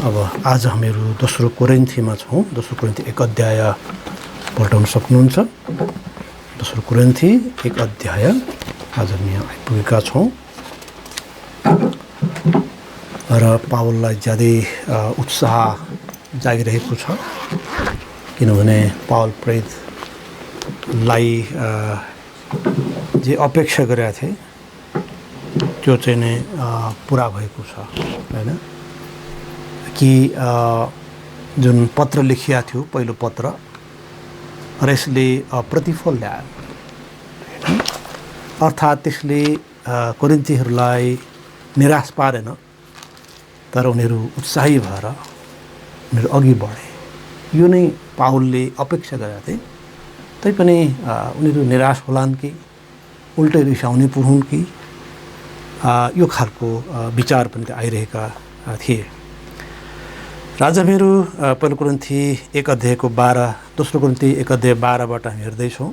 अब आज हामीहरू दोस्रो कोरिन्थीमा छौँ। दोस्रो कोरिन्थी 1 अध्याय पल्टाउन सक्नुहुन्छ। दोस्रो कोरिन्थी 1 अध्याय आज हामी यहाँ आइपुगेका छौँ र पावललाई ज्यादै उत्साह जागिरहेको छ, किनभने पावल प्रेरितलाई जे अपेक्षा गरेका थिए त्यो चाहिँ नै पुरा भएको छ, हैन? कि जुन पत्र लेखिया थियो, पहिलो पत्र, र यसले प्रतिफल ल्यायो, अर्थात् त्यसले कोरिन्थीहरूलाई निराश पारेन, तर उनीहरू उत्साही भएर उनीहरू अघि बढे। यो नै पावलले अपेक्षा गरेका थिए। तैपनि उनीहरू निराश होलान् कि उल्टै रिसाउने पुरुन् कि यो खालको विचार पनि आइरहेका थिए। आज हामीहरू पहिलो कोरिन्थी 1 अध्यायको 12, दोस्रो कोरिन्थी 1 अध्याय 12बाट हामी हेर्दैछौँ।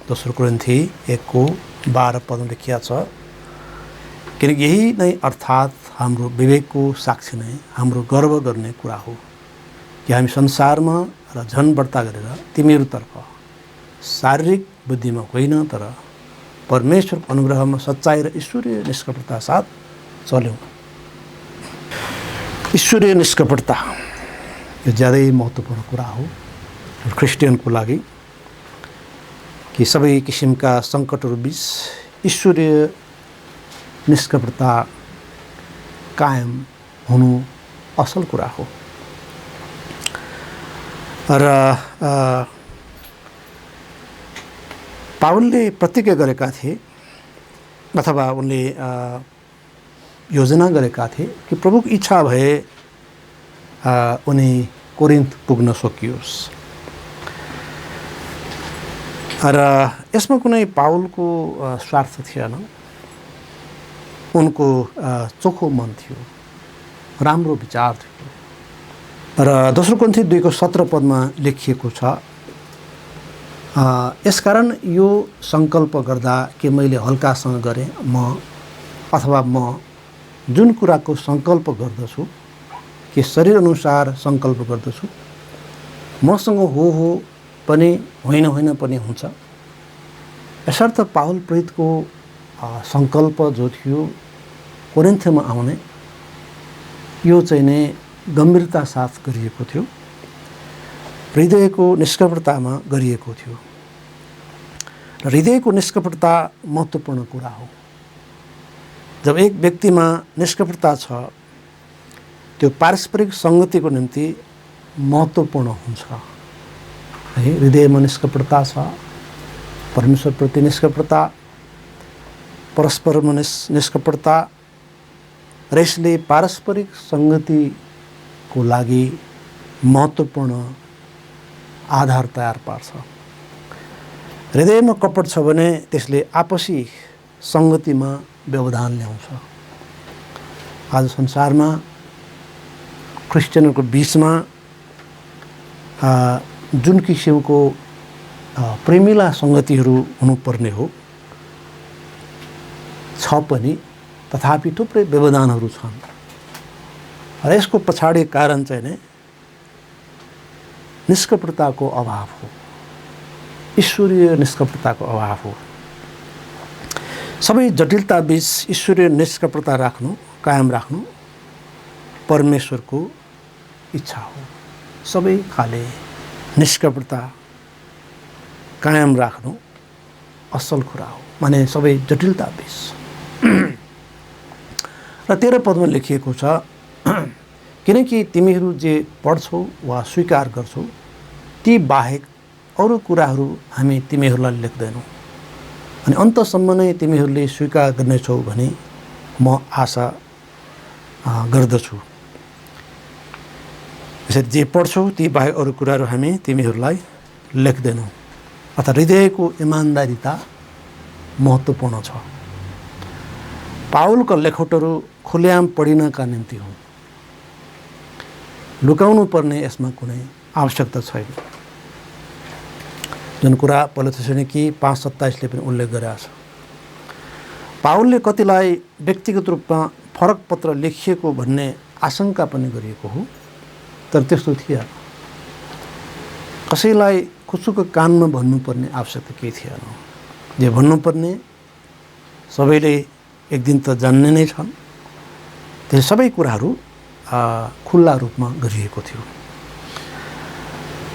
दोस्रो कोरिन्थी 1 को 12 पदमा लेखिया छ, किनकि यही नै अर्थात् हाम्रो विवेकको साक्षी नै हाम्रो गर्व गर्ने कुरा हो कि हामी संसारमा र झन बढ्ता गरेर तिमीहरूतर्फ शारीरिक बुद्धिमा होइन, तर परमेश्वरको अनुग्रहमा सच्चाइ र ईश्वरीय निष्कपटता साथ चल्यौँ। ईश्वरीय निष्कपटता यो ज्यादै महत्त्वपूर्ण कुरा हो क्रिस्चियनको लागि, कि सबै किसिमका सङ्कटहरू बिच ईश्वरीय निष्कपटता कायम हुनु असल कुरा हो। र पावलले प्रतिज्ञा गरेका थिए, अथवा उनले योजना गरेका थिए कि प्रभुको इच्छा भए उनी कोरिन्थ पुग्न सकियोस्। र यसमा कुनै पावलको स्वार्थ थिएन, उनको चोखो मन थियो, राम्रो विचार थियो। र दोस्रो कोरिन्थी 2 को 17 पदमा लेखिएको छ, यसकारण यो सङ्कल्प गर्दा कि मैले हल्कासँग गरेँ अथवा म जुन कुराको सङ्कल्प गर्दछु, कि शरीर अनुसार सङ्कल्प गर्दछु, मसँग हो पनि होइन पनि हुन्छ। यसर्थ पावल प्रेरितको सङ्कल्प जो थियो कोरिन्थमा आउने, यो चाहिँ नै गम्भीरता साथ गरिएको थियो, हृदयको निष्कपटतामा गरिएको थियो। र हृदयको निष्कपटता महत्त्वपूर्ण कुरा हो। जब एक व्यक्तिमा निष्कपटता छ, त्यो पारस्परिक सङ्गतिको निम्ति महत्त्वपूर्ण हुन्छ। है, हृदयमा निष्कपटता छ, परमेश्वरप्रति निष्कपटता, परस्परमा निष्कपटता, र यसले पारस्परिक सङ्गतिको लागि महत्त्वपूर्ण आधार तयार पार्छ। हृदयमा कपट छ भने त्यसले आपसी सङ्गतिमा व्यवधान ल्याउँछ। आज संसारमा क्रिस्चियनहरूको बिचमा जुन किसिमको प्रेमिला सङ्गतिहरू हुनुपर्ने हो छ पनि, तथापि थुप्रै व्यवधानहरू छन्। र यसको पछाडि कारण चाहिँ नै निष्कपटताको अभाव हो, ईश्वरीय निष्कपटताको अभाव हो। सबै जटिलता बिच ईश्वरीय निष्कपटता राख्नु, कायम राख्नु परमेश्वरको इच्छा हो। सबै खाले निष्कपटता कायम राख्नु असल कुरा हो, माने सबै जटिलता बिच। र 13 पदमा लेखिएको छ, किनकि तिमीहरू जे पढ्छौ वा स्वीकार गर्छौ ती बाहेक अरू कुराहरू हामी तिमीहरूलाई लेख्दैनौँ, अनि अन्तसम्म नै तिमीहरूले स्वीकार गर्नेछौ भने म आशा गर्दछु। यसरी जे पढ्छौ ती बाहेक अरू कुराहरू हामी तिमीहरूलाई लेख्दैनौँ। अर्थात् हृदयको इमान्दारिता महत्त्वपूर्ण छ। पावलका लेखौटहरू खुल्याम पढिनका निम्ति हुन्, लुकाउनु पर्ने यसमा कुनै आवश्यकता छैन। जुन कुरा पहिलो थेसलोनिकी 5:27ले पनि उल्लेख गरेको छ। पावलले कतिलाई व्यक्तिगत रूपमा फरक पत्र लेखिएको भन्ने आशंका पनि गरिएको हो, तर त्यस्तो थिएन। कसैलाई कसैको कानमा भन्नुपर्ने आवश्यकता केही थिएन। जे भन्नुपर्ने सबैले एक दिन त जान्ने नै छन्। त्यो सबै कुराहरू खुल्ला रूपमा गरिएको थियो।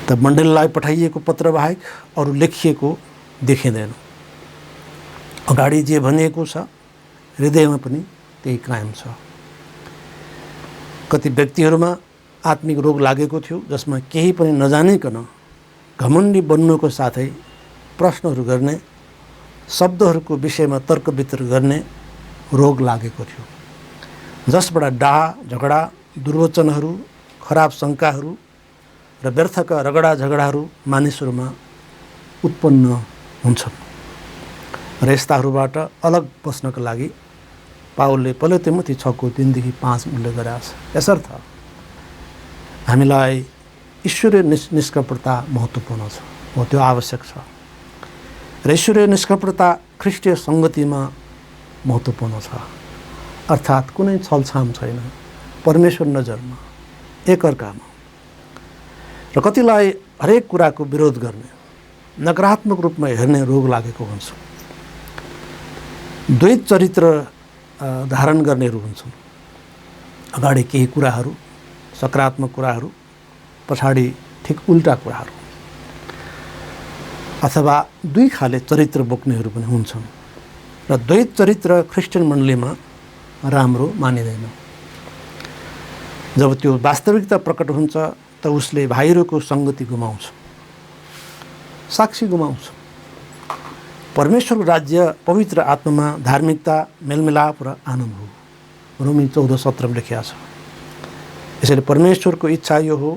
त मण्डलीलाई पठाइएको पत्र बाहेक अरू लेखिएको देखिँदैन। अगाडि जे भनिएको छ हृदयमा पनि त्यही कायम छ। कति व्यक्तिहरूमा आत्मिक रोग लागेको थियो, जसमा केही पनि नजानिकन घमण्डी बन्नुको साथै प्रश्नहरू गर्ने, शब्दहरूको विषयमा तर्क वितर्क गर्ने रोग लागेको थियो, जसबाट डाहा झगडा, दुर्वचनहरू, खराब शङ्काहरू र व्यर्थका रगडा झगडाहरू मानिसहरूमा उत्पन्न हुन्छन्। र यस्ताहरूबाट अलग बस्नका लागि पावलले पहिलो तिमोथी 6:3-5 उल्लेख गरेका छ। यसर्थ हामीलाई ईश्वरीय निष्कपटता महत्त्वपूर्ण छ, हो त्यो आवश्यक छ। र ईश्वरीय निष्कपटता ख्रिस्टीय सङ्गतिमा महत्त्वपूर्ण छ। अर्थात् कुनै छलछाम छैन परमेश्वर नजरमा, एकअर्कामा। र कतिलाई हरेक कुराको विरोध गर्ने, नकारात्मक रूपमा हेर्ने रोग लागेको हुन्छ। द्वैत चरित्र धारण गर्नेहरू हुन्छन्। अगाडि केही कुराहरू सकारात्मक कुराहरू, पछाडि ठिक उल्टा कुराहरू, अथवा दुई खाले चरित्र बोक्नेहरू पनि हुन्छन्। र द्वैत चरित्र क्रिस्चियन मण्डलीमा राम्रो मानिँदैन। जब त्यो वास्तविकता प्रकट हुन्छ त उसले भाइहरूको सङ्गति गुमाउँछ, साक्षी गुमाउँछ। परमेश्वरको राज्य पवित्र आत्मामा धार्मिकता, मेलमिलाप र आनन्द हो, रोमी 14:17 लेखिएको छ। यसैले परमेश्वरको इच्छा यो हो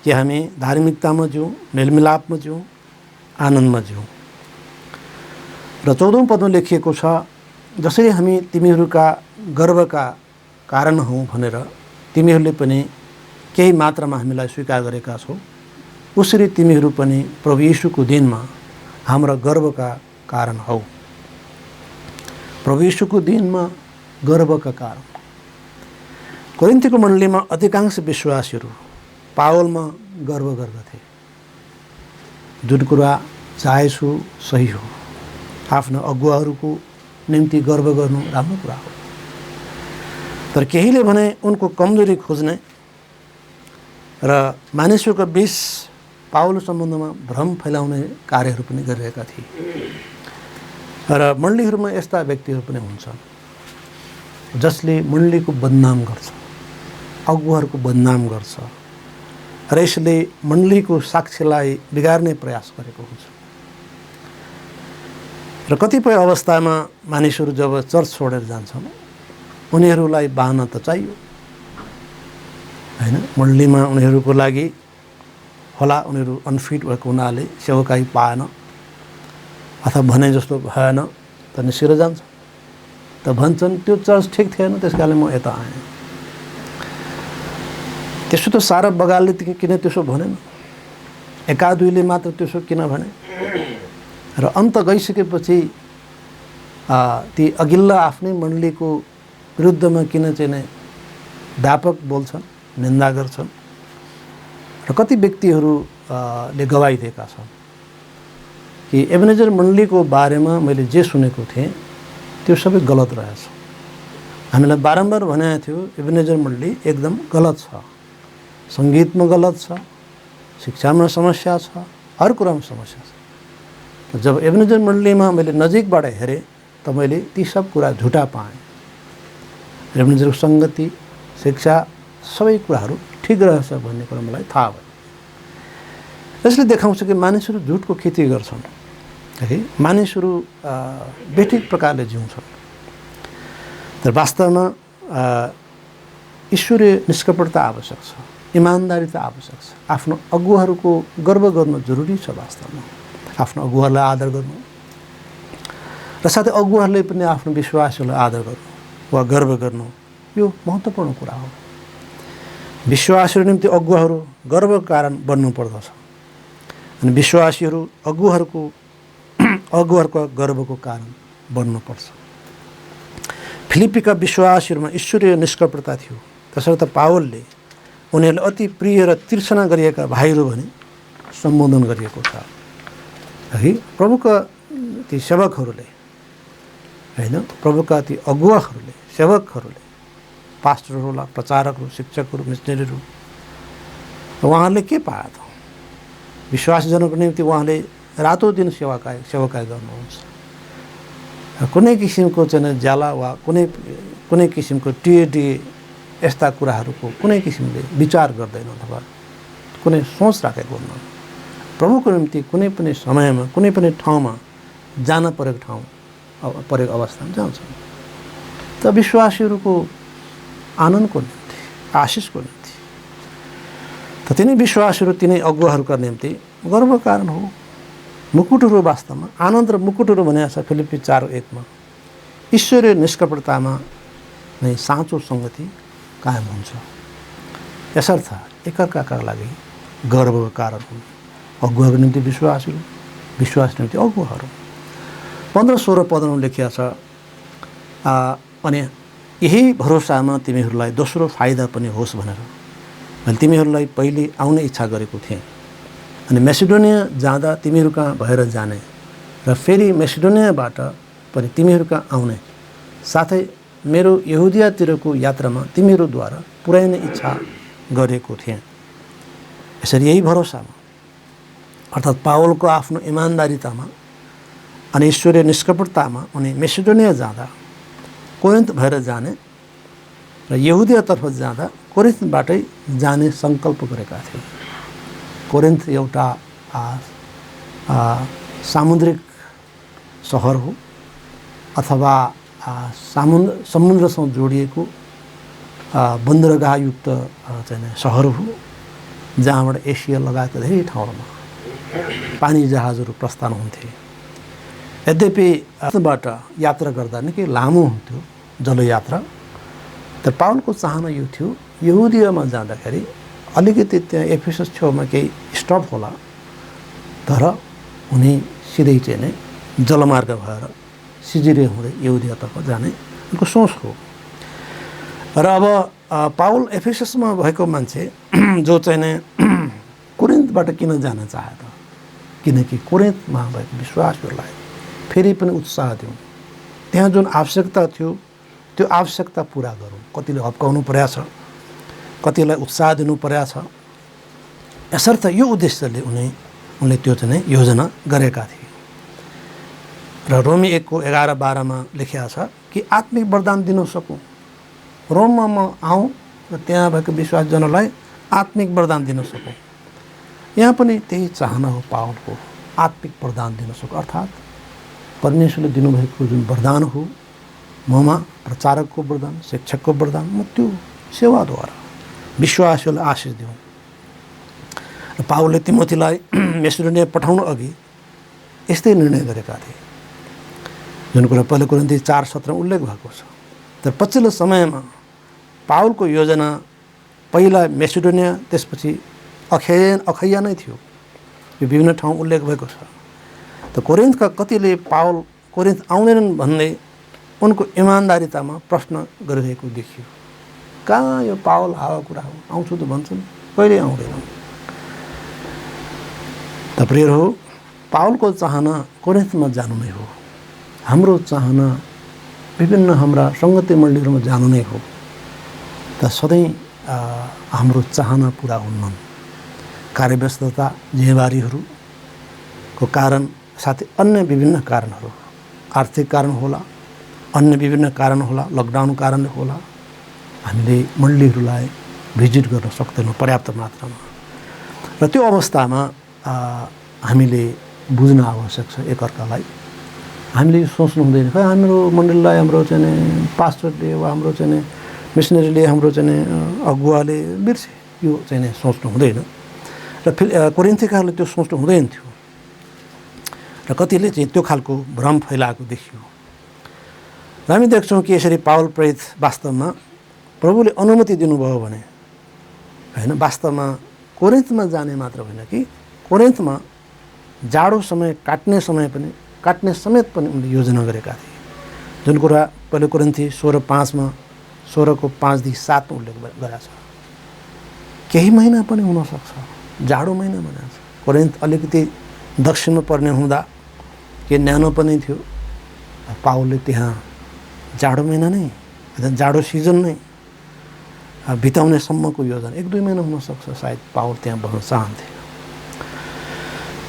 कि हामी धार्मिकतामा जिउँ, मेलमिलापमा जिउँ, आनन्दमा जिउँ। र 14औं पदमा लेखिएको छ, जसरी हामी तिमीहरूका गर्वका कारण हौँ भनेर तिमीहरूले पनि केही मात्रामा हामीलाई स्वीकार गरेका छौ, उसरी तिमीहरू पनि प्रभु यीशुको दिनमा हाम्रा गर्वका कारण हौ। प्रभु यीशुको दिनमा गर्वका कारण। कोरिन्थीको मण्डलीमा अधिकांश विश्वासीहरू पावलमा गर्व गर्दथे। जुन कुरा चाहेछु सही हो, आफ्ना अगुवाहरूको निम्ति गर्व गर्नु राम्रो कुरा हो। तर केहीले भने उनको कमजोरी खोज्ने र मानिसहरूको बीच पावल सम्बन्धमा भ्रम फैलाउने कार्यहरू पनि गरिरहेका थिए। र मण्डलीहरूमा यस्ता व्यक्तिहरू पनि हुन्छन् जसले मण्डलीको बदनाम गर्छ, अगुवाहरूको बदनाम गर्छ, र यसले मण्डलीको साक्षीलाई बिगार्ने प्रयास गरेको हुन्छ। र कतिपय अवस्थामा मानिसहरू जब चर्च छोडेर जान्छन्, उनीहरूलाई बहाना त चाहियो हैन। मण्डलीमा उनीहरूको लागि होला उनीहरू अनफिट भएको हुनाले सेवाकाई पाएन अथवा भने जस्तो भएन त निस्केर जान्छ। त भन्छन् त्यो चर्च ठिक थिएन, त्यस कारणले म यता आएँ। त्यसो त सारा बगालले किन त्यसो भनेन, एका दुईले मात्र त्यसो किन भने। र अन्त गइसकेपछि ती अघिल्ला आफ्नै मण्डलीको विरुद्धमा किन चाहिँ व्यापक बोल्छन्, निन्दा गर्छन्। र कति व्यक्तिहरूले गवाही दिएका छन् कि एबेनेजर मण्डलीको बारेमा मैले जे सुनेको थिएँ त्यो सबै गलत रहेछ। हामीलाई बारम्बार भनेको थियो एबेनेजर मण्डली एकदम गलत छ, सङ्गीतमा गलत छ, शिक्षामा समस्या छ, हर कुरामा समस्या छ। जब एबेनेजर मण्डलीमा मैले नजिकबाट हेरेँ त मैले ती सब कुरा झुटा पाएँ। एबेनेजरको सङ्गति, शिक्षा सबै कुराहरू ठिक रहेछ भन्ने कुरा मलाई थाहा भयो। यसले देखाउँछ कि मानिसहरू झुटको खेती गर्छन् है, मानिसहरू बेठिक प्रकारले जिउँछन्। तर वास्तवमा ईश्वरीय निष्कपटता आवश्यक छ, इमान्दारिता आवश्यक छ। आफ्नो अगुवाहरूको गर्व गर्नु जरुरी छ। वास्तवमा आफ्नो अगुवाहरूलाई आदर गर्नु र साथै अगुवाहरूले पनि आफ्नो विश्वासहरूलाई आदर गर्नु वा गर्व गर्नु, यो महत्त्वपूर्ण कुरा हो। विश्वासीहरू निम्ति अगुवाहरू गर्वको कारण बन्नुपर्दछ अनि विश्वासीहरू अगुवाहरूको गर्वको कारण बन्नुपर्छ। फिलिपीका विश्वासीहरूमा ईश्वरीय निष्कपटता थियो। तसर्थ पावलले उनीहरूले अति प्रिय र तिर्सना गरिएका भाइहरू भने सम्बोधन गरिएको छ है। प्रभुका ती सेवकहरूले होइन, प्रभुका ती अगुवाहरूले, सेवकहरूले, पास्टरहरूलाई, प्रचारकहरू, शिक्षकहरू, मिसनरीहरू, उहाँहरूले के पाए त? विश्वासजनको निम्ति उहाँले रातौँ दिन सेवाकाय गर्नुहुन्छ। कुनै किसिमको चाहिँ ज्याला वा कुनै किसिमको टिए यस्ता कुराहरूको कुनै किसिमले विचार गर्दैन अथवा कुनै सोच राखेको हुन्न। प्रभुको निम्ति कुनै पनि समयमा कुनै पनि ठाउँमा जान परेको अवस्थामा जान्छन्। त विश्वासीहरूको आनन्दको निम्ति, आशिषको निम्ति, त तिनै विश्वासीहरू, तिनै अगुवाहरूका निम्ति गर्वको कारण हो। मुकुटहरू वास्तवमा आनन्द र मुकुटहरू भनेको छ फिलिप्पी 4:1 ईश्वरीय निष्कपटतामा नै साँचो सङ्गति कायम हुन्छ। यसर्थ एकअर्काका लागि गर्वको कारण हुन्। अगुवाको निम्ति विश्वासहरू, विश्वास निम्ति अगुवाहरू। 15-16 पदमा लेखिएको छ, अनि यही भरोसामा तिमीहरूलाई दोस्रो फाइदा पनि होस् भनेर मैले तिमीहरूलाई पहिले आउने इच्छा गरेको थिएँ। अनि मेसिडोनिया जाँदा तिमीहरू कहाँ भएर जाने र फेरि मेसिडोनियाबाट पनि तिमीहरू कहाँ आउने, साथै मेरो यहुदियातिरको यात्रामा तिमीहरूद्वारा पुर्याइने इच्छा गरेको थिएँ। यसरी यही भरोसामा अर्थात् पावलको आफ्नो इमान्दारितामा अनि ईश्वरीय निष्कपटतामा उनी मेसिडोनिया जाँदा कोरिन्थ भएर जाने र यहुदियातर्फ जाँदा कोरिन्थबाटै जाने सङ्कल्प गरेका थिए। कोरिन्थ एउटा सामुद्रिक सहर हो अथवा समुद्रसँग जोडिएको बन्दरगाहयुक्त चाहिँ सहर हो, जहाँबाट एसिया लगायतका धेरै ठाउँहरूमा पानी जहाजहरू प्रस्थान हुन्थे। यद्यपि बाट यात्रा गर्दा निकै लामो हुन्थ्यो जलयात्रा, तर पावलको चाहना यो थियो यहुदियामा जाँदाखेरि अलिकति त्यहाँ एफिसस छेउमा केही स्टप होला, तर उनी सिधै चाहिँ नै जलमार्ग भएर सिजिरिया हुँदै यहुदियातर्फ जाने उनको सोच हो। र अब पावल एफिससमा भएको मान्छे जो चाहिँ नै कोरिन्थबाट किन जान चाहे त? किनकि कोरिन्थमा भएको विश्वासहरूलाई फेरि पनि उत्साह दिउँ, त्यहाँ जुन आवश्यकता थियो त्यो आवश्यकता पुरा गरौँ। कतिले हप्काउनु परेको छ, कतिलाई उत्साह दिनु परेको छ। यसर्थ यो उद्देश्यले उनले त्यो चाहिँ योजना गरेका थिए। र रोमी 1:11-12 लेखिएको छ कि आत्मिक वरदान दिन सकौँ। रोममा म आउँ र त्यहाँ भएको विश्वासजनलाई आत्मिक वरदान दिन सकौँ। यहाँ पनि त्यही चाहना हो पावलको, आत्मिक वरदान दिन सकौँ। अर्थात् परमेश्वरले दिनुभएको जुन वरदान हो, ममा प्रचारकको वरदान, शिक्षकको वरदान, म त्यो सेवाद्वारा विश्वासलाई आशिष दिउँ। र पावलले तिमोथीलाई मेसिडोनिया पठाउनु अघि यस्तै निर्णय गरेका थिए, जुन कुरा पहिलो कोरिन्थी 4:17 उल्लेख भएको छ। तर पछिल्लो समयमा पावलको योजना पहिला मेसिडोनिया, त्यसपछि अखैया नै थियो। यो विभिन्न ठाउँ उल्लेख भएको छ। त कोरिन्थका कतिले पावल कोरिन्थ आउँदैनन् भन्ने उनको इमान्दारितामा प्रश्न गरिरहेको देखियो। कहाँ यो पावल हावा कुरा हो, आउँछु त भन्छन्, कहिले आउँदैन। त प्रिय हो, पावलको चाहना कोरिन्थमा जानु नै हो। हाम्रो चाहना विभिन्न हाम्रा सङ्गति मण्डलीहरूमा जानु नै हो। त सधैँ हाम्रो चाहना पुरा हुन्नन्। कार्यव्यस्तता, जिम्मेवारीहरूको कारण, साथै अन्य विभिन्न कारणहरू, आर्थिक कारण होला, अन्य विभिन्न कारण होला, लकडाउन कारणले होला, हामीले मण्डलीहरूलाई भिजिट गर्न सक्दैनौँ पर्याप्त मात्रामा। र त्यो अवस्थामा हामीले बुझ्न आवश्यक छ एकअर्कालाई। हामीले सोच्नु हुँदैन खै हाम्रो मण्डलीलाई हाम्रो चाहिँ पास्टरले वा हाम्रो चाहिँ मिसनरीले, हाम्रो चाहिँ अगुवाले बिर्से, यो चाहिँ सोच्नु हुँदैन। र कोरिन्थीकाहरूले त्यो सोच्नु हुँदैन थियो। र कतिले चाहिँ त्यो खालको भ्रम फैलाएको देखियो। र हामी देख्छौँ कि यसरी पावल प्रेरित वास्तवमा प्रभुले अनुमति दिनुभयो भने होइन, वास्तवमा कोरिन्थमा जाने मात्र होइन कि कोरिन्थमा जाडो समय काट्ने समेत पनि उनले योजना गरेका थिए। जुन कुरा पहिलो कोरिन्थी 16:5 16 को 5देखि 7 मा उल्लेख गरेको छ। केही महिना पनि हुनसक्छ, जाडो महिना भनेको छ। कोरिन्थ अलिकति दक्षिणमा पर्ने हुँदा के न्यानो पनि थियो, पावलले त्यहाँ जाडो महिना नै, जाडो सिजन नै बिताउनेसम्मको योजना 1-2 महिना हुनसक्छ सायद पावल त्यहाँ बस्न चाहन्थे।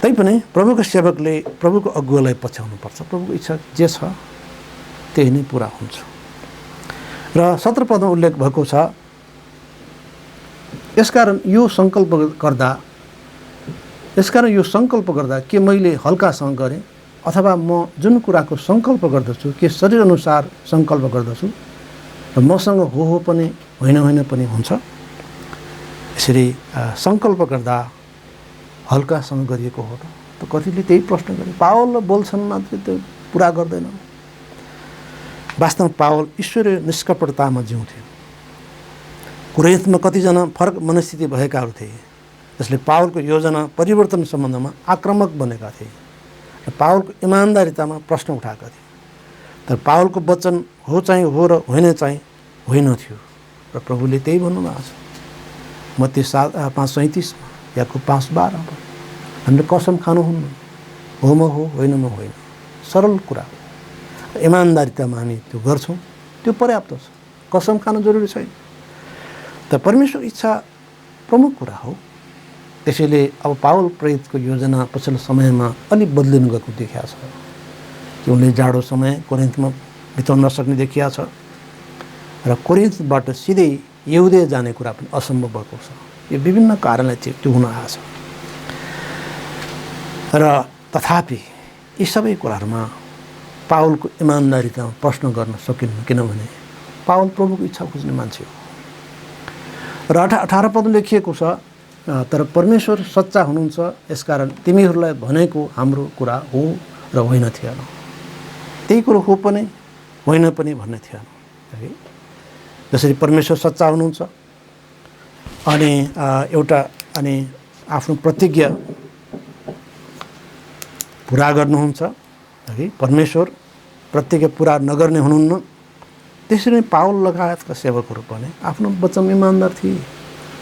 तैपनि प्रभुको सेवकले प्रभुको अगुवालाई पछ्याउनुपर्छ। प्रभुको इच्छा जे छ त्यही नै पुरा हुन्छ। र 17 पदमा उल्लेख भएको छ, यसकारण यो सङ्कल्प गर्दा के मैले हल्कासँग गरेँ अथवा म जुन कुराको सङ्कल्प गर्दछु के शरीर अनुसार सङ्कल्प गर्दछु र मसँग हो पनि होइन पनि हुन्छ। यसरी सङ्कल्प गर्दा हल्कासँग गरिएको हो त कतिले त्यही प्रश्न गरे, पावल बोल्छन् मात्र त्यो पुरा गर्दैन। वास्तवमा पावल ईश्वरीय निष्कपटतामा जिउँथ्यो। कोरिन्थमा कतिजना फरक मनस्थिति भएकाहरू थिए जसले पावलको योजना परिवर्तन सम्बन्धमा आक्रामक बनेका थिए र पावलको इमान्दारितामा प्रश्न उठाएका थिए। तर पावलको वचन हो चाहिँ हो र होइन चाहिँ होइन थियो र प्रभुले त्यही भन्नुभएको छ। मत्ती 5:37 याकूब 5:12 हामीले कसम खानुहुन्न, हो म हो, होइन म होइन। सरल कुरा, इमान्दारितामा हामी त्यो गर्छौँ, त्यो पर्याप्त छ। कसम खानु जरुरी छैन। त परमेश्वर इच्छा प्रमुख कुरा हो। त्यसैले अब पावल प्रेरितको योजना पछिल्लो समयमा अलि बदलिनु गएको देखिया छ कि उनले जाडो समय कोरिन्थमा बिताउन नसक्ने देखिया छ र कोरिन्थबाट सिधै यहुदिया जाने कुरा पनि असम्भव भएको छ। यो विभिन्न कारणले त्यो हुन आएको छ। र तथापि यी सबै कुराहरूमा पावलको इमान्दारितामा प्रश्न गर्न सकिन्न, किनभने पावल प्रभुको इच्छा खोज्ने मान्छे हो। र 18 पदमा लेखिएको छ, तर परमेश्वर सच्चा हुनुहुन्छ, यसकारण तिमीहरूलाई भनेको हाम्रो कुरा हो र होइन थिएन। त्यही कुरो हो पनि होइन पनि भन्ने थिएन। जसरी परमेश्वर सच्चा हुनुहुन्छ अनि आफ्नो प्रतिज्ञा पुरा गर्नुहुन्छ, परमेश्वर प्रतिज्ञा पुरा नगर्ने हुनुहुन्न। त्यसरी नै पावल लगायतका सेवकहरू पनि आफ्नो वचन इमान्दार थिए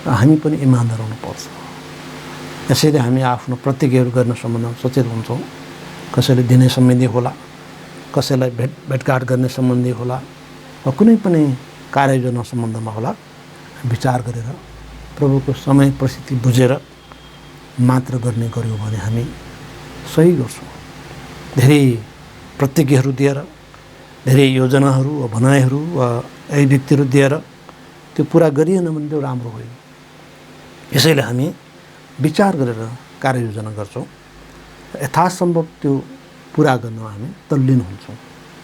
र हामी पनि इमान्दार हुनुपर्छ। यसैले हामी आफ्नो प्रतिज्ञाहरू गर्न सम्बन्धमा सचेत हुन्छौँ। कसैले दिने सम्बन्धी होला, कसैलाई भेटघाट गर्ने सम्बन्धी होला, वा कुनै पनि कार्ययोजना सम्बन्धमा होला, विचार गरेर प्रभुको समय परिस्थिति बुझेर मात्र गर्ने गर्यौँ भने हामी सही गर्छौँ। धेरै प्रतिज्ञाहरू दिएर, धेरै योजनाहरू वा भनाइहरू वा यही व्यक्तिहरू दिएर त्यो पुरा गरिएन भने त्यो राम्रो होइन। यसैले हामी विचार गरेर कार्ययोजना गर्छौँ, यथासम्भव त्यो पुरा गर्नमा हामी तल्लीन हुन्छौँ।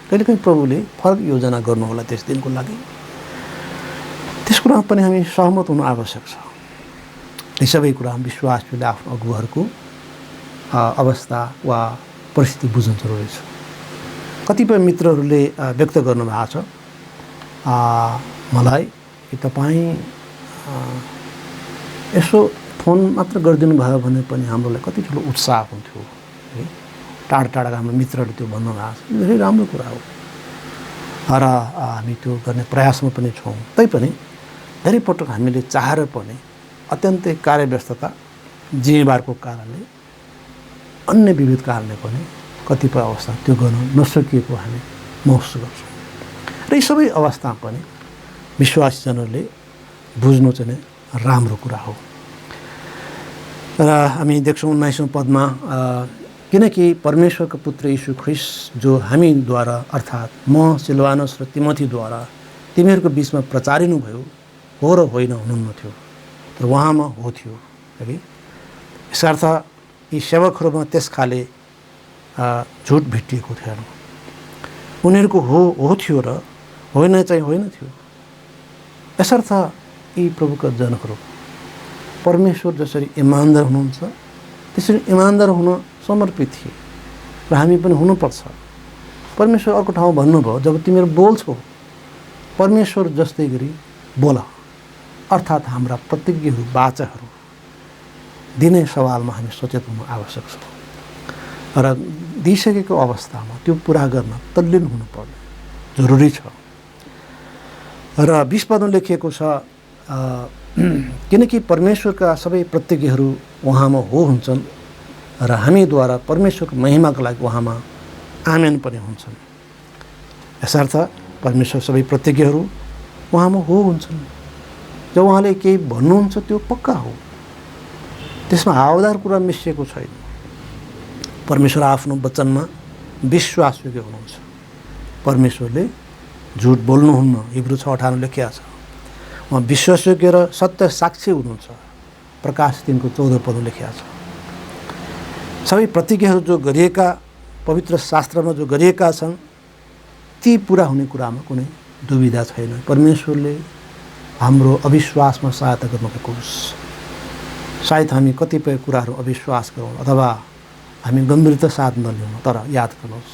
कहिलेकाहीँ प्रभुले फरक योजना गर्नुहोला त्यस दिनको लागि, त्यस कुरामा पनि हामी सहमत हुनु आवश्यक छ। यी सबै कुरा विश्वासले आफ्नो अगुवाहरूको अवस्था वा परिस्थिति बुझ्नु जरुरी छ। कतिपय मित्रहरूले व्यक्त गर्नुभएको छ, मलाई कि तपाईँ यसो फोन मात्र गरिदिनु भयो भने पनि हाम्रोलाई कति ठुलो उत्साह हुन्थ्यो। टाढा हाम्रो मित्रहरूले त्यो भन्नुभएको छ, धेरै राम्रो कुरा हो र हामी त्यो गर्ने प्रयासमा पनि छौँ। तैपनि धेरै पटक हामीले चाहेर पनि अत्यन्तै कार्यव्यस्तता, जिम्मेवारको कारणले, अन्य विविध कारणले पनि कतिपय अवस्था त्यो गर्न नसकिएको हामी महसुस गर्छौँ। र यी सबै अवस्था पनि विश्वासीजनहरूले बुझ्नु चाहिँ राम्रो कुरा हो। र हामी देख्छौँ 19औं पदमा, किनकि परमेश्वरको पुत्र यीशु ख्रीष्ट जो हामीद्वारा अर्थात् म, सिलवानस र तिमोथीद्वारा तिमीहरूको बिचमा प्रचारिनु भयो, हो र होइन हुनुहुन्न थियो, तर उहाँमा हो थियो। यसका अर्थ यी सेवकहरूमा त्यस खाले झुट भेटिएको थिएन। उनीहरूको हो थियो र होइन चाहिँ होइन थियो। यसर्थ यी प्रभुका जनहरू परमेश्वर जसरी इमान्दार हुनुहुन्छ त्यसरी इमान्दार हुन समर्पित थिए र हामी पनि हुनुपर्छ। परमेश्वर अर्को ठाउँ भन्नुभयो, जब तिमीहरू बोल्छौ परमेश्वर जस्तै गरी बोल, अर्थात् हाम्रा प्रतिज्ञाहरू, वाचाहरू दिने सवालमा हामी सचेत हुनु आवश्यक छ र दिइसकेको अवस्थामा त्यो पुरा गर्न तल्लीन हुनुपर्ने जरुरी छ। र र 20 पदमा लेखिएको छ किनकि परमेश्वरका सबै प्रतिज्ञाहरू उहाँमा हो हुन्छन् र हामीद्वारा परमेश्वरको महिमाको लागि उहाँमा आमेन पनि हुन्छन्। यसर्थ परमेश्वर सबै प्रतिज्ञाहरू उहाँमा हो हुन्छन्। जब उहाँले केही भन्नुहुन्छ त्यो पक्का हो, त्यसमा हावादार कुरा मिसिएको छैन। परमेश्वर आफ्नो वचनमा विश्वासयोग्य हुनुहुन्छ। परमेश्वरले झुट बोल्नुहुन्न। हिब्रू 6:18 लेखिएको छ। उहाँ विश्वासयोग्य र सत्य साक्षी हुनुहुन्छ। प्रकाश 3:14 लेखिएको छ। सबै प्रतिज्ञाहरू जो गरिएका पवित्र शास्त्रमा जो गरिएका छन् ती पुरा हुने कुरामा कुनै दुविधा छैन। परमेश्वरले हाम्रो अविश्वासमा सहायता गर्नुभएको होस्। सायद हामी कतिपय कुराहरू अविश्वास गरौँ अथवा हामी गम्भीरता साथ नलिउँ, तर याद गर्नुहोस्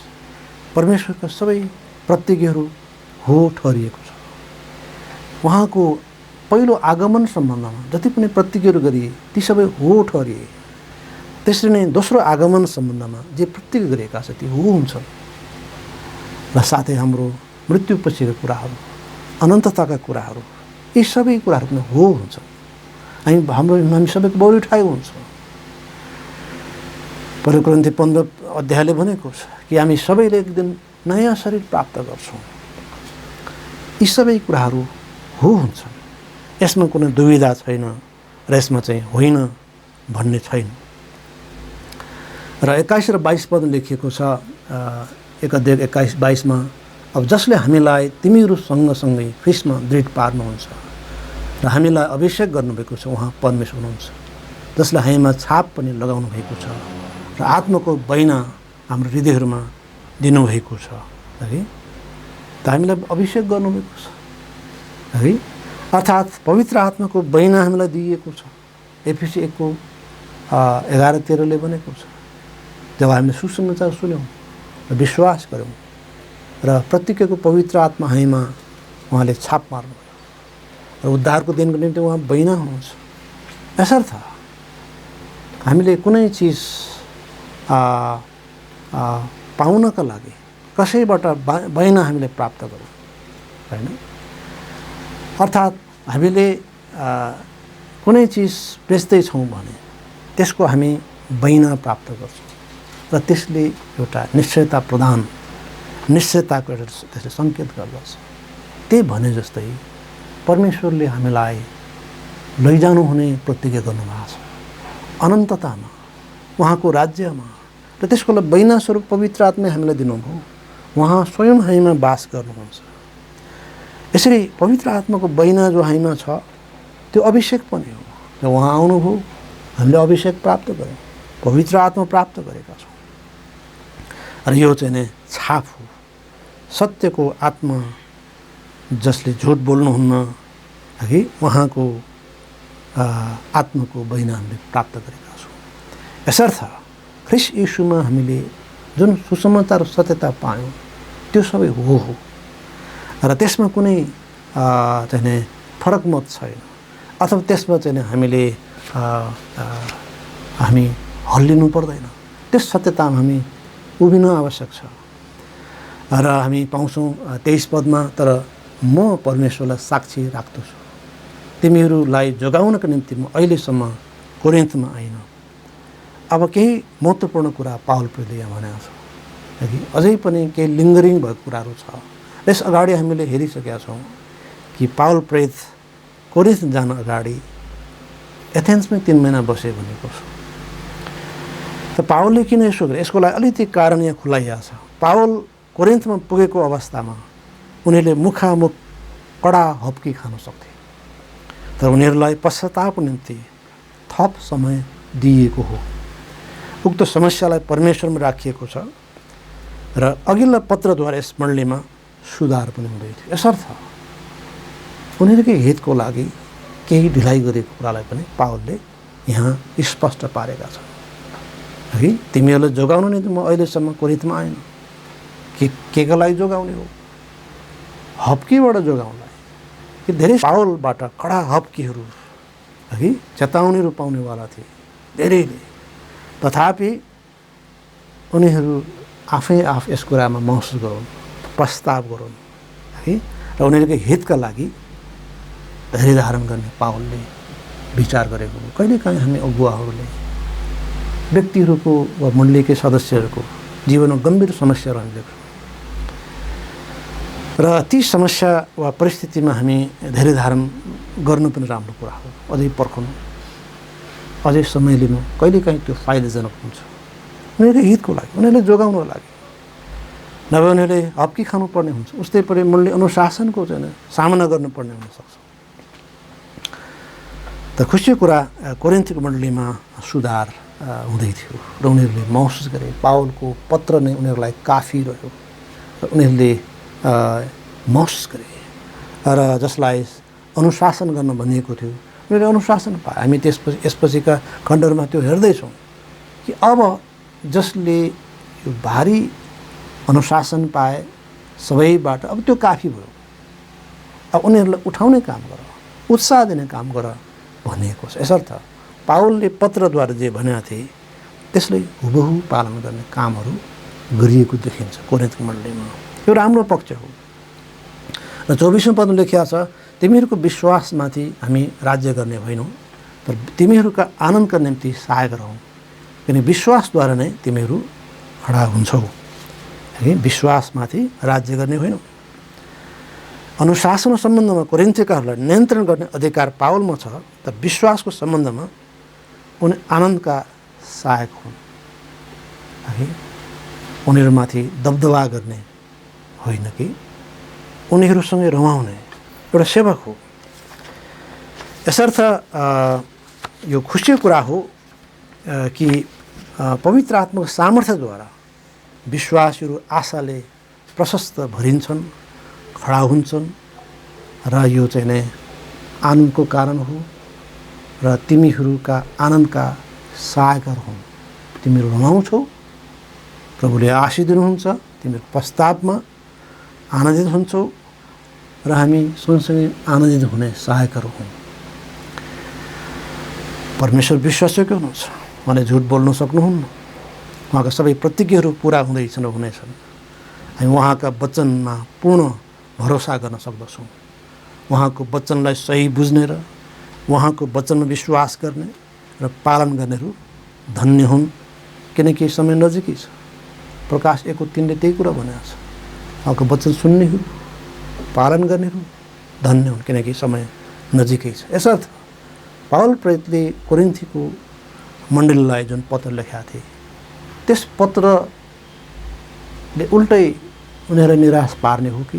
परमेश्वरका सबै प्रतिज्ञाहरू हो ठहरिएको छ। उहाँको पहिलो आगमन सम्बन्धमा जति पनि प्रतिज्ञाहरू गरिए ती सबै हो ठहरिए। त्यसरी नै दोस्रो आगमन सम्बन्धमा जे प्रतिज्ञा गरिएका छ ती हो हुन्छन्। र साथै हाम्रो मृत्युपछिका कुराहरू, अनन्तताका कुराहरू, यी सबै कुराहरू पनि हो हुन्छन्। हामी सबैको बौरी ठाइ हुन्छ। पहिलो कोरिन्थी 15 अध्यायले भनेको छ कि हामी सबैले एक दिन नयाँ शरीर प्राप्त गर्छौँ। यी सबै कुराहरू हो हुन्छन्। यसमा कुनै दुविधा छैन र यसमा चाहिँ होइन भन्ने छैन। र 21 र 22 पद लेखिएको छ 1 अध्याय 21-22मा, अब जसले हामीलाई तिमीहरू सँगसँगै ख्रीष्टमा दृढ पार्नुहुन्छ र हामीलाई अभिषेक गर्नुभएको छ उहाँ परमेश्वर हुनुहुन्छ, जसले हामीमा छाप पनि लगाउनु भएको छ र आत्माको बैना हाम्रो हृदयहरूमा दिनुभएको छ है। त हामीलाई अभिषेक गर्नुभएको छ है, अर्थात् पवित्र आत्माको बैना हामीलाई दिइएको छ। एफिसी 1:11-13ले भनेको छ, जब हामीले सुसमाचार सुन्यौँ र विश्वास गऱ्यौँ र प्रतिज्ञाको पवित्र आत्मा हामीमा उहाँले छाप मार्नुभयो र उद्धारको दिनको निम्ति उहाँ बैना हुनुहुन्छ। यसर्थ हामीले कुनै चिज पाउनका लागि कसैबाट बैना हामीले प्राप्त गरौँ होइन। अर्थात् हामीले कुनै चिज बेच्दैछौँ भने त्यसको हामी बैना प्राप्त गर्छौँ र त्यसले एउटा निश्चयता प्रदान, निश्चयताको एउटा त्यसले सङ्केत गर्दछ। त्यही भने जस्तै परमेश्वरले हामीलाई लैजानु हुने प्रतिज्ञा गर्नुभएको छ अनन्ततामा, उहाँको राज्यमा, र त्यसको लागि बैना स्वरूप पवित्र आत्मा हामीलाई दिनुभयो। उहाँ स्वयं हामीमा वास गर्नुहुन्छ। यसरी पवित्र आत्माको बैना जो हामीमा छ त्यो अभिषेक पनि हो। जब उहाँ आउनुभयो हामीले अभिषेक प्राप्त गऱ्यौँ, पवित्र आत्मा प्राप्त गरेका छौँ। र यो चाहिँ नै छाप हो, सत्यको आत्मा जसले झुट बोल्नुहुन्न है, उहाँको आत्माको बैना हामीले प्राप्त गरेका छौँ। यसर्थ ख्रीष्ट यीशुमा हामीले जुन सुसमाचार सत्यता पायौँ त्यो सबै हो र त्यसमा कुनै चाहिँ नि फरक मत छैन, अथवा त्यसमा चाहिँ हामीले हामी हल्लिनु पर्दैन। त्यस सत्यतामा हामी उभिनु आवश्यक छ। र हामी पाउँछौँ 23 पदमा, तर म परमेश्वरलाई साक्षी राख्दछु, तिमीहरूलाई जोगाउनका निम्ति म अहिलेसम्म कोरिन्थमा आइन। अब केही महत्त्वपूर्ण कुरा पावल प्रेरितले यहाँ भनेको छ कि अझै पनि केही लिङ्गरिङ भएको कुराहरू छ। यस अगाडि हामीले हेरिसकेका छौँ कि पावल प्रेरित कोरिन्थ जान अगाडि एथेन्समै 3 महिना बसे भनेको छ। त पावलले किन यसो गरे? यसको लागि अलिकति कारण यहाँ खुलाइएको छ। पावल कोरिन्थमा पुगेको अवस्थामा उनीहरूले मुखामुख कडा हप्की खान सक्थे, तर उनीहरूलाई पश्चातापको निम्ति थप समय दिइएको हो। उक्त समस्यालाई परमेश्वरमा राखिएको छ र अघिल्ला पत्रद्वारा यस मण्डलीमा सुधार पनि हुँदै थियो। यसर्थ उनीहरूकै हितको लागि केही ढिलाइ गरेको कुरालाई पनि पावलले यहाँ स्पष्ट पारेका छन् है। तिमीहरूलाई जोगाउनु नि म अहिलेसम्म कोरिन्थमा आएन। केका लागि जोगाउने हो? हप्कीबाट जोगाउनलाई कि धेरै पावलबाट कडा हप्कीहरू है चेतावनीहरू पाउनेवाला थिए धेरैले। तथापि उनीहरू आफै यस कुरामा महसुस गरून्, प्रस्ताव गरून् है र उनीहरूको हितका लागि धैर्य धारण गर्ने पावलले विचार गरेको हो। कहिलेकाहीँ हामी अगुवाहरूले व्यक्तिहरूको वा मण्डलीकै सदस्यहरूको जीवनमा गम्भीर समस्याहरू हामी देख्छौँ र ती समस्या वा परिस्थितिमा हामी धैर्य धारण गर्नु पनि राम्रो कुरा हो। अझै पर्खनु, अझै समय लिनु कहिलेकाहीँ त्यो फाइदाजनक हुन्छ उनीहरूको हितको लागि, उनीहरूले जोगाउनको लागि। नभए उनीहरूले हप्की खानुपर्ने हुन्छ। उस्तै परि मण्डली अनुशासनको चाहिँ सामना गर्नुपर्ने हुनसक्छ। त खुसीको कुरा कोरिन्थीको मण्डलीमा सुधार हुँदै थियो र उनीहरूले महसुस गरे पावलको पत्र नै उनीहरूलाई काफी रह्यो र उनीहरूले महसुस गरे र जसलाई अनुशासन गर्न भनिएको थियो उनीहरूले अनुशासन पाए। हामी यसपछिका खण्डहरूमा त्यो हेर्दैछौँ कि अब जसले यो भारी अनुशासन पाए सबैबाट, अब त्यो काफी भयो। अब उनीहरूलाई उठाउने काम गर, उत्साह दिने काम गर भनिएको छ। यसर्थ पावलले पत्रद्वारा जे भनेका थिए त्यसलाई हुबहु पालन गर्ने कामहरू गरिएको देखिन्छ कोरिन्थको मण्डलीमा। यो राम्रो पक्ष हो। र 24औं पदमा लेखिएको छ, तिमीहरूको विश्वासमाथि हामी राज्य गर्ने होइनौँ, तर तिमीहरूका आनन्दका निम्ति सहायक रहौँ, किन विश्वासद्वारा नै तिमीहरू खडा हुन्छौ। है, विश्वासमाथि राज्य गर्ने होइनौँ। अनुशासनको सम्बन्धमा कोरिन्थीकाहरूलाई नियन्त्रण गर्ने अधिकार पावलमा छ, तर विश्वासको सम्बन्धमा उनी आनन्दका सहायक हुन्। है, उनीहरूमाथि दबदबा गर्ने होइन कि उनीहरूसँगै रमाउने एउटा सेवक हो। यसर्थ यो खुसीको कुरा हो कि पवित्र आत्माको सामर्थ्यद्वारा विश्वासीहरू आशाले प्रशस्त भरिन्छन्, खडा हुन्छन् र यो चाहिँ नै आनन्दको कारण हो र तिमीहरूका आनन्दका सहायकहरू हुन्। तिमीहरू रमाउँछौ, प्रभुले आशीष दिनुहुन्छ, तिमीहरू पश्चातापमा आनन्दित हुन्छौ र हामी सँगसँगै आनन्दित हुने सहायकहरू हौँ। परमेश्वर विश्वासयोग्य हुनुहुन्छ, उहाँले झुट बोल्न सक्नुहुन्न। उहाँका सबै प्रतिज्ञाहरू पुरा हुँदैछन् र हुनेछन्। हामी उहाँका वचनमा पूर्ण भरोसा गर्न सक्दछौँ। उहाँको वचनलाई सही बुझ्ने र उहाँको वचनमा विश्वास गर्ने र पालन गर्नेहरू धन्य हुन्, किनकि समय नजिकै छ। प्रकाश 1:3ले त्यही कुरा भनेको छ। उहाँको वचन सुन्नेहरू, पालन गर्नेहरू धन्य हुन्, किनकि समय नजिकै छ। यसर्थ पावल प्रेरितले कोरिन्थीको मण्डलीलाई जुन पत्र लेखेका थिए त्यस पत्रले उल्टै उनीहरूलाई निराश पार्ने हो कि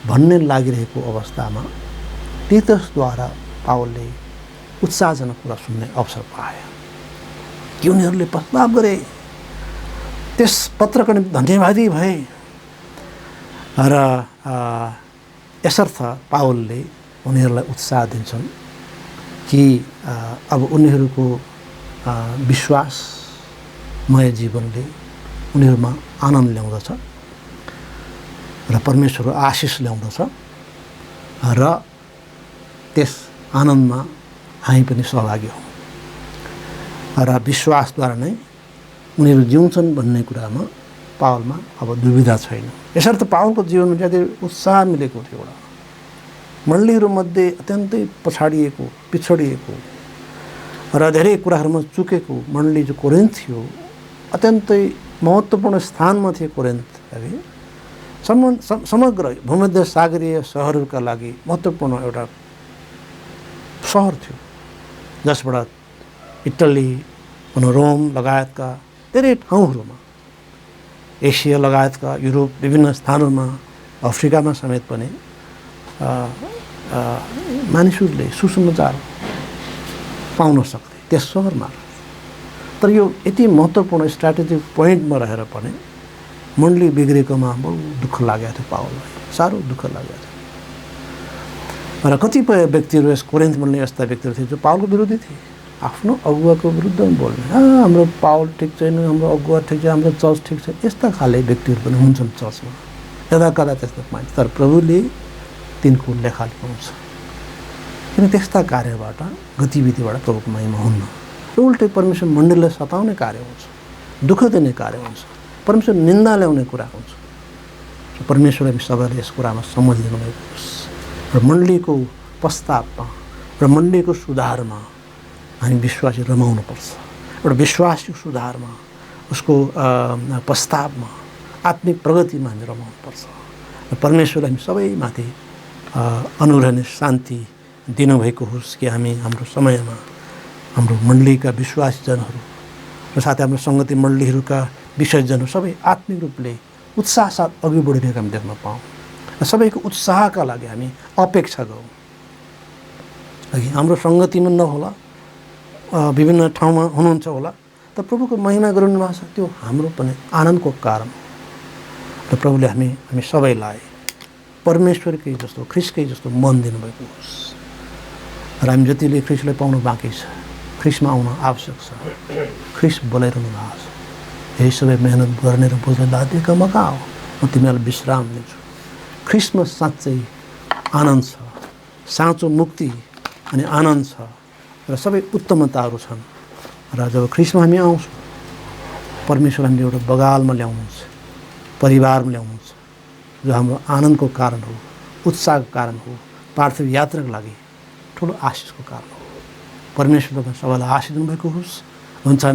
भन्ने लागिरहेको अवस्थामा तीतसद्वारा पावलले उत्साहजनक कुरा सुन्ने अवसर पाए कि उनीहरूले पश्चाताप गरे, त्यस पत्रको निम्ति धन्यवादी भए र यसर्थ पावलले उनीहरूलाई उत्साह दिन्छन् कि अब उनीहरूको विश्वासमय जीवनले उनीहरूमा आनन्द ल्याउँदछ र परमेश्वरको आशिष ल्याउँदछ र त्यस आनन्दमा हामी पनि सहभागी हौँ र विश्वासद्वारा नै उनीहरू जिउँछन् भन्ने कुरामा पावलमा अब दुविधा छैन। यसर्थ पावलको जीवनमा ज्यादै उत्साह मिलेको थियो। एउटा मण्डलीहरूमध्ये अत्यन्तै पिछडिएको र धेरै कुराहरूमा चुकेको मण्डली जो कोरिन्थ थियो, अत्यन्तै महत्त्वपूर्ण स्थानमा थियो कोरिन्थ। समग्र भूमध्य सागरीय सहरहरूका लागि महत्त्वपूर्ण एउटा सहर थियो, जसबाट इटली, रोम लगायतका धेरै ठाउँहरूमा, एसिया लगायतका युरोप विभिन्न स्थानहरूमा, अफ्रिकामा समेत पनि मानिसहरूले सुसमाचार पाउन सक्थे त्यस सहरमा। तर यो यति महत्त्वपूर्ण स्ट्राटेजिक पोइन्टमा रहेर पनि मण्डली बिग्रेकोमा बहुत दुःख लागेको थियो पावललाई, साह्रो दुःख लागेको थियो। र कतिपय व्यक्तिहरू यस कोरिन्थ मण्डली यस्ता व्यक्तिहरू थिए जो पावलको विरोधी थिए, आफ्नो अगुवाको विरुद्धमा बोल्ने, हाम्रो पावल ठिक छैन, हाम्रो अगुवा ठिक छ, हाम्रो चर्च ठिक छ, यस्ता खाले व्यक्तिहरू पनि हुन्छन् चर्चमा, यता कता त्यस्ता पाइन्छ। तर प्रभुले तिनको लेखा पाउँछ, किन त्यस्ता कार्यबाट, गतिविधिबाट प्रभुको महिमा हुन्न र उल्टै परमेश्वर मण्डलीलाई सताउने कार्य हुन्छ, दुःख दिने कार्य हुन्छ, परमेश्वर निन्दा ल्याउने कुरा हुन्छ। परमेश्वरले हामी सबैले यस कुरामा सम्झ लिनुभएको होस् र मण्डलीको प्रस्तावमा र मण्डलीको सुधारमा हामी विश्वासी रमाउनुपर्छ। एउटा विश्वासको सुधारमा, उसको प्रस्तावमा, आत्मिक प्रगतिमा हामी रमाउनुपर्छ र परमेश्वरले हामी सबैमाथि अनुग्रह नै शान्ति दिनुभएको होस् कि हामी हाम्रो समयमा हाम्रो मण्डलीका विश्वासीजनहरू र साथै हाम्रो सङ्गति मण्डलीहरूका विश्वासीजनहरू सबै आत्मिक रूपले उत्साह साथ अघि बढिरहेको हामी देख्न पाऊँ र सबैको उत्साहका लागि हामी अपेक्षा गरौँ। अघि हाम्रो सङ्गतिमा नहोला, विभिन्न ठाउँमा हुनुहुन्छ होला, तर प्रभुको महिमा गरिनु भएको छ, त्यो हाम्रो पनि आनन्दको कारण हो। र प्रभुले हामी सबैलाई परमेश्वरकै जस्तो, ख्रिस्टकै जस्तो मन दिनुभएको होस् र हामी जतिले ख्रिस्टलाई पाउनु बाँकी छ, ख्रिस्टमा आउन आवश्यक छ। ख्रिस्ट बोलाइरहनु भएको छ, यही सबै मेहनत गर्ने र बोझ लादिएका मकाओ, म तिमीहरूलाई विश्राम दिन्छु। ख्रिस्टमा साँच्चै आनन्द छ, साँचो मुक्ति अनि आनन्द छ र सबै उत्तमताहरू छन्। र जब ख्रिस्टमा हामी आउँछौँ, परमेश्वर हामीले एउटा बगालमा ल्याउनुहुन्छ, परिवारमा ल्याउनुहुन्छ, जो हाम्रो आनन्दको कारण हो, उत्साहको कारण हो, पार्थिव यात्राको लागि ठुलो आशिषको कारण हो। परमेश्वरले सबैलाई आशिष दिनुभएको होस्। हुन्छ, हामी